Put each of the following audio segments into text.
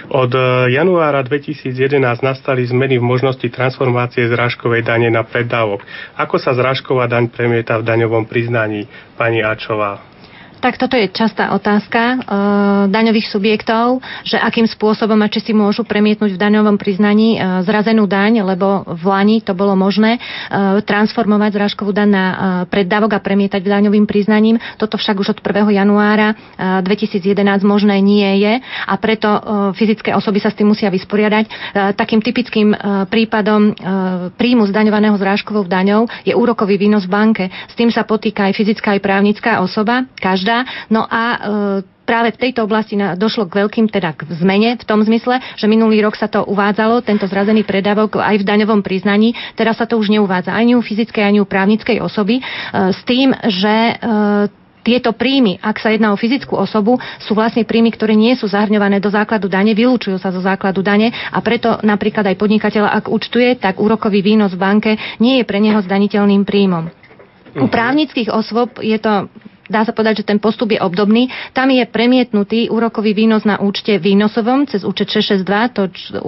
Od januára 2011 nastali zmeny v možnosti transformácie zrážkovej dane na preddávok. Ako sa zrážková daň premieta v daňovom priznaní, pani Ačová? Tak toto je častá otázka daňových subjektov, že akým spôsobom a či si môžu premietnúť v daňovom priznaní zrazenú daň, lebo v lani to bolo možné transformovať zrážkovú daň na preddávok a premietať v daňovým priznaním. Toto však už od 1. januára 2011 možné nie je a preto fyzické osoby sa s tým musia vysporiadať. Takým typickým prípadom príjmu zdaňovaného zrážkovou daňou je úrokový výnos v banke. S tým sa potýka aj fyzická aj právnická osoba, každá. No a práve v tejto oblasti došlo k veľkým k zmene v tom zmysle, že minulý rok sa to uvádzalo, tento zrazený predávok aj v daňovom priznaní. Teraz sa to už neuvádza ani u fyzickej, ani u právnickej osoby s tým, že tieto príjmy, ak sa jedná o fyzickú osobu, sú vlastne príjmy, ktoré nie sú zahrňované do základu dane, vylúčujú sa zo základu dane a preto napríklad aj podnikateľ, ak účtuje, tak úrokový výnos v banke nie je pre neho zdaniteľným príjmom. U právnických osôb je to, dá sa povedať, že ten postup je obdobný. Tam je premietnutý úrokový výnos na účte výnosovom cez účet 662,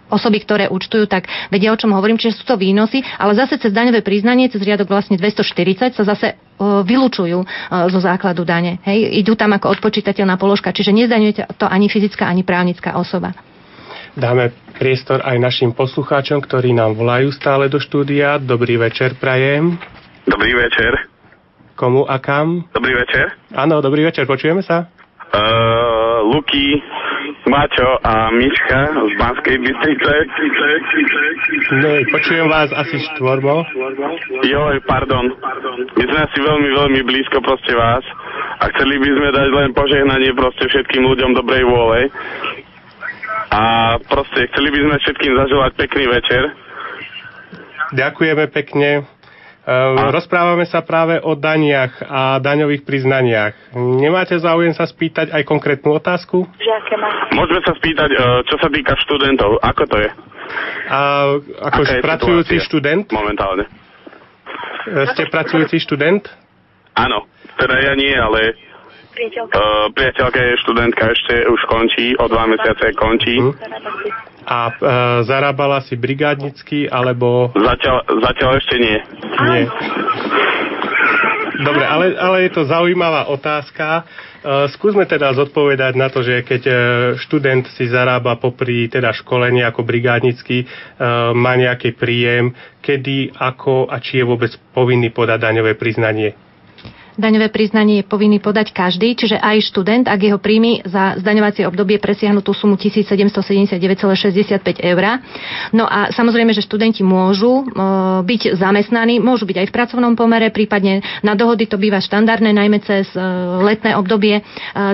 osoby, ktoré účtujú, tak vedia, o čom hovorím, čiže sú to výnosy, ale zase cez daňové priznanie, cez riadok vlastne 240 sa zase vylúčujú zo základu dane. Hej, idú tam ako odpočítateľná položka, čiže nezdaňujete to ani fyzická, ani právnická osoba. Dáme priestor aj našim poslucháčom, ktorí nám volajú stále do štúdia. Dobrý večer, prajem. Dobrý večer. Komu a kam? Dobrý večer. Áno, dobrý večer, počujeme sa? Luky, Maťo a Miška z Banskej Bystrice. No, počujem vás asi štvormo. Joj, pardon. My sme asi veľmi, veľmi blízko proste vás a chceli by sme dať len požehnanie proste všetkým ľuďom dobrej vôle. A proste chceli by sme všetkým zaželať pekný večer. Ďakujeme pekne. Rozprávame sa práve o daniach a daňových priznaniach. Nemáte záujem sa spýtať aj konkrétnu otázku? Môžeme sa spýtať, čo sa týka študentov. Ako to je? Ako pracujúci študent? Momentálne. Ste pracujúci študent? Áno. Teda ja nie, ale priateľka je študentka, ešte už končí, o 2 mesiace končí. A zarábala si brigádnicky, alebo... Zatiaľ ešte nie. Nie. Dobre, ale je to zaujímavá otázka. Skúsme teda zodpovedať na to, že keď študent si zarába popri teda školení ako brigádnický, má nejaký príjem, kedy, ako a či je vôbec povinný podať daňové priznanie. Daňové priznanie je povinný podať každý, čiže aj študent, ak jeho príjmy za zdaňovacie obdobie presiahnu tú sumu 1779,65 eur. No a samozrejme, že študenti môžu byť zamestnaní, môžu byť aj v pracovnom pomere, prípadne na dohody to býva štandardné, najmä cez letné obdobie,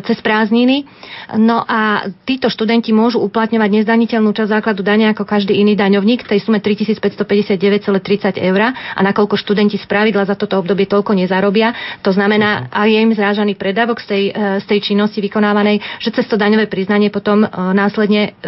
cez prázdniny. No a títo študenti môžu uplatňovať nezdaniteľnú časť základu dane ako každý iný daňovník, tej sume 3559,30 eur. A nakoľko študenti spravidla za toto obdobie toľko nezarobia, to znamená, aj je im zrážaný predávok z tej činnosti vykonávanej, že cez to daňové priznanie potom následne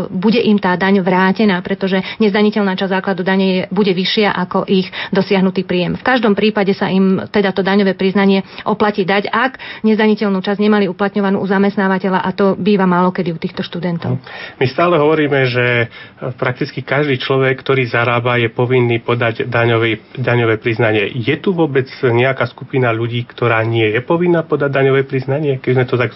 bude im tá daň vrátená, pretože nezdaniteľná časť základu dane bude vyššia ako ich dosiahnutý príjem. V každom prípade sa im teda to daňové priznanie oplatí dať, ak nezdaniteľnú časť nemali uplatňovanú u zamestnávateľa, a to býva málo kedy u týchto študentov. My stále hovoríme, že prakticky každý človek, ktorý zarába, je povinný podať daňové priznanie. Je tu vôbec nejaká skupina ľudí, ktorá nie je povinná podať daňové priznanie, keď sme to tak